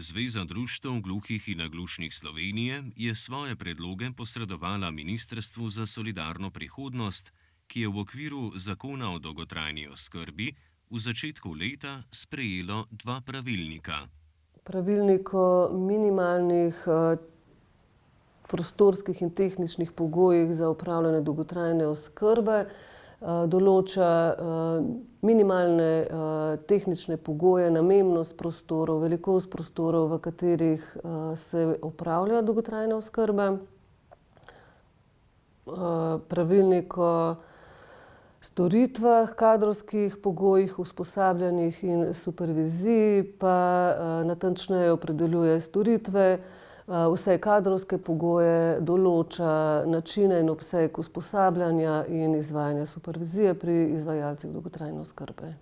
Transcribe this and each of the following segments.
Zveza društev gluhih in naglušnih Slovenije je svoje predloge posredovala Ministrstvu za solidarno prihodnost, ki je v okviru zakona o dolgotrajni oskrbi v začetku leta sprejelo 2 pravilnika. Pravilnik o minimalnih prostorskih in tehničnih pogojih za opravljanje dolgotrajne oskrbe določa minimalne tehnične pogoje, namembnost prostorov, velikost prostorov, v katerih se opravlja dolgotrajna oskrba. Pravilnik o storitvah, kadrovskih pogojih, usposabljanjih in superviziji pa natančneje opredeljuje storitve, vse kadrovske pogoje, določa načine in obseg usposabljanja in izvajanja supervizije pri izvajalcih dolgotrajne oskrbe.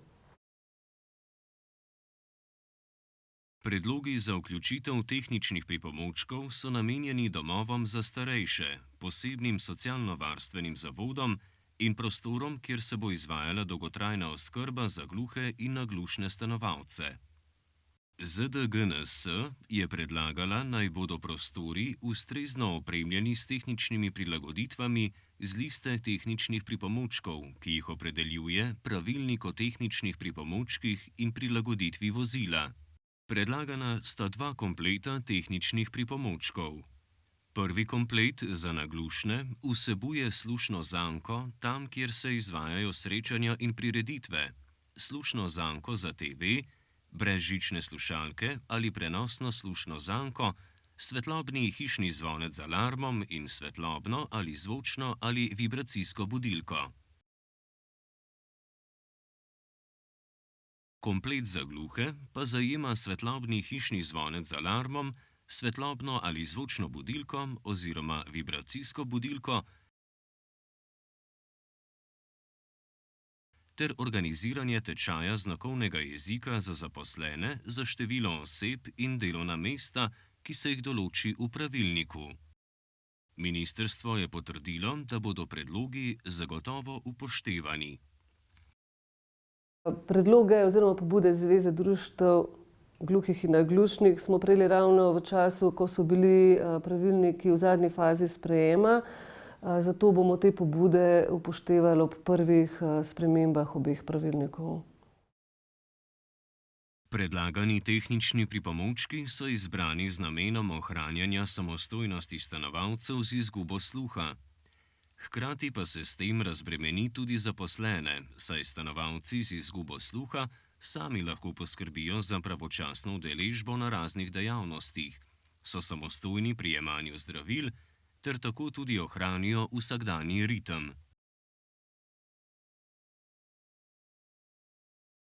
Predlogi za vključitev tehničnih pripomočkov so namenjeni domovom za starejše, posebnim socialno-varstvenim zavodom in prostorom, kjer se bo izvajala dolgotrajna oskrba za gluhe in naglušne stanovalce. ZDGNS je predlagala, naj bodo prostori ustrezno opremljeni s tehničnimi prilagoditvami z liste tehničnih pripomočkov, ki jih opredeljuje Pravilnik o tehničnih pripomočkih in prilagoditvi vozila. Predlagana sta 2 kompleta tehničnih pripomočkov. Prvi komplet za naglušne vsebuje slušno zanko tam, kjer se izvajajo srečanja in prireditve, slušno zanko za TV, brezžične slušalke ali prenosno slušno zanko, svetlobni hišni zvonec z alarmom in svetlobno ali zvočno ali vibracijsko budilko. Komplet za gluhe pa zajema svetlobni hišni zvonec z alarmom, svetlobno ali zvočno budilko oziroma vibracijsko budilko ter organiziranje tečaja znakovnega jezika za zaposlene za število oseb in delovna mesta, ki se jih določi v pravilniku. Ministrstvo je potrdilo, da bodo predlogi zagotovo upoštevani. Predloge oziroma pobude Zveze društev gluhih in naglušnih smo prejeli ravno v času, ko so bili pravilniki v zadnji fazi sprejema. Zato bomo te pobude upoštevali ob prvih spremembah obeh pravilnikov. Predlagani tehnični pripomočki so izbrani z namenom ohranjanja samostojnosti stanovalcev z izgubo sluha. Hkrati pa se s tem razbremeni tudi zaposlene, saj stanovalci z izgubo sluha sami lahko poskrbijo za pravočasno udeležbo na raznih dejavnostih, so samostojni pri jemanju zdravil ter tako tudi ohranijo vsakdanji ritem.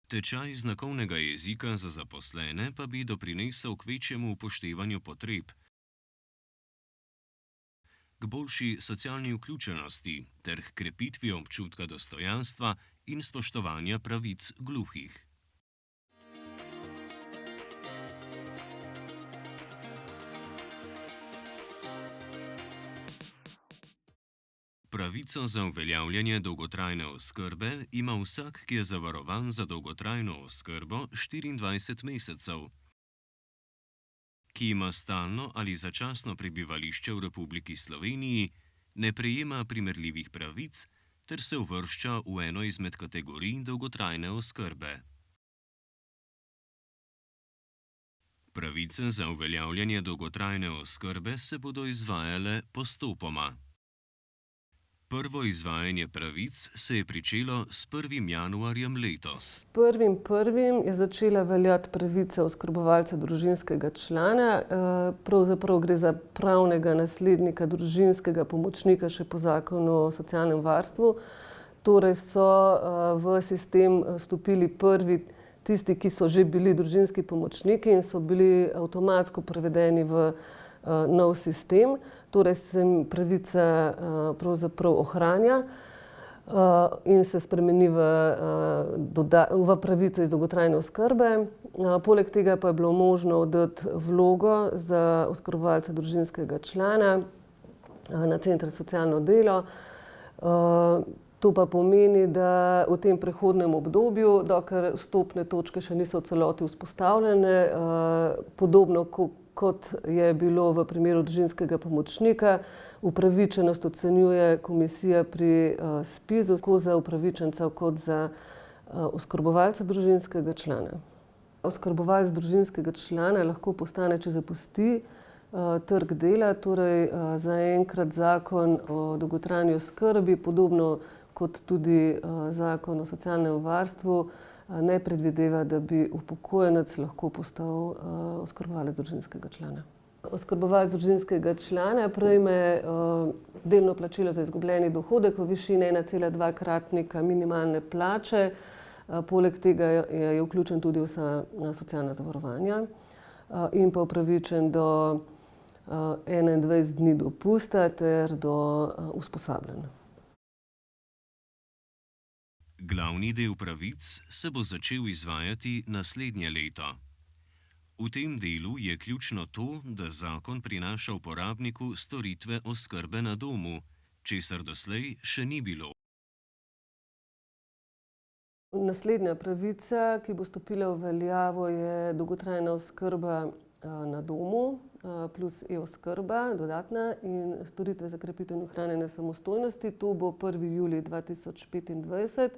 Tečaj znakovnega jezika za zaposlene pa bi doprinesel k večjemu upoštevanju potreb, k boljši socialni vključenosti ter k krepitvi občutka dostojanstva in spoštovanja pravic gluhih. Pravico za uveljavljanje dolgotrajne oskrbe ima vsak, ki je zavarovan za dolgotrajno oskrbo 24 mesecev, ki ima stalno ali začasno prebivališče v Republiki Sloveniji, ne prejema primerljivih pravic ter se uvršča v eno izmed kategorij dolgotrajne oskrbe. Pravice za uveljavljanje dolgotrajne oskrbe se bodo izvajale postopoma. Prvo izvajanje pravic se je pričelo s 1. januarjem letos. 1.1. je začela veljati pravica oskrbovalca družinskega člana. Pravzaprav gre za pravnega naslednika družinskega pomočnika še po zakonu o socialnem varstvu. Torej so v sistem vstopili prvi tisti, ki so že bili družinski pomočniki in so bili avtomatsko prevedeni v nov sistem. Torej se pravica pravzaprav ohranja in se spremeni v pravico iz dolgotrajne oskrbe. Poleg tega pa je bilo možno oddati vlogo za oskrbovalca družinskega člana na Center za socialno delo. To pa pomeni, da v tem prehodnem obdobju, dokler vstopne točke še niso v celoti vzpostavljene, podobno kot je bilo v primeru družinskega pomočnika, upravičenost ocenjuje komisija pri ZPIZ-u, tako za upravičenca kot za oskrbovalca družinskega člana. Oskrbovalec družinskega člana lahko postane, če zapusti trg dela, torej zaenkrat zakon o dolgotrajni oskrbi, podobno kot tudi zakon o socialnem varstvu, ne predvideva, da bi upokojenec lahko postal oskrbovalec družinskega člana. Oskrbovalec družinskega člana prejme delno plačilo za izgubljeni dohodek v višini 1,2-kratnika minimalne plače. Poleg tega je vključen tudi vsa socialna zavarovanja in pa upravičen do 21 dni dopusta ter do usposabljanja. Glavni del pravic se bo začel izvajati naslednje leto. V tem delu je ključno to, da zakon prinaša uporabniku storitve oskrbe na domu, česar doslej še ni bilo. Naslednja pravica, ki bo stopila v veljavo, je dolgotrajna oskrba na domu plus e-oskrba, dodatna, in storitve za krepitev in ohranjanje samostojnosti. To bo 1. julij 2025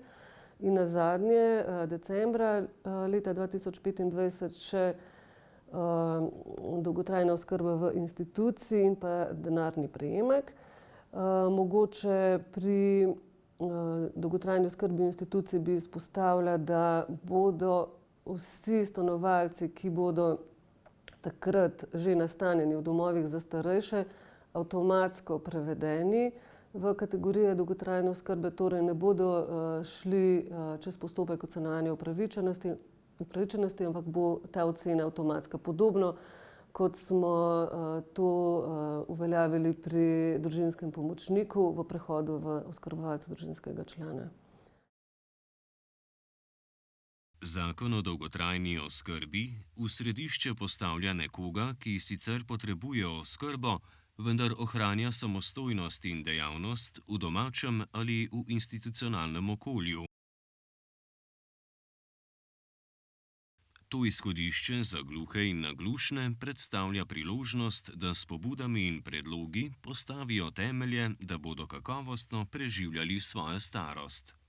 in nazadnje decembra leta 2025 še dolgotrajna oskrba v instituciji in pa denarni prejemek. Mogoče pri dolgotrajni oskrbi v instituciji bi izpostavila, da bodo vsi stanovalci, ki bodo takrat že nastanjeni v domovih za starejše, avtomatsko prevedeni v kategorije dolgotrajne oskrbe, torej ne bodo šli čez postopek ocenjevanja upravičenosti, ampak bo ta ocena avtomatska. Podobno kot smo to uveljavili pri družinskem pomočniku v prehodu v oskrbovalca družinskega člana. Zakon o dolgotrajni oskrbi v središče postavlja nekoga, ki sicer potrebuje oskrbo, vendar ohranja samostojnost in dejavnost v domačem ali v institucionalnem okolju. To izhodišče za gluhe in naglušne predstavlja priložnost, da s pobudami in predlogi postavijo temelje, da bodo kakovostno preživljali svojo starost.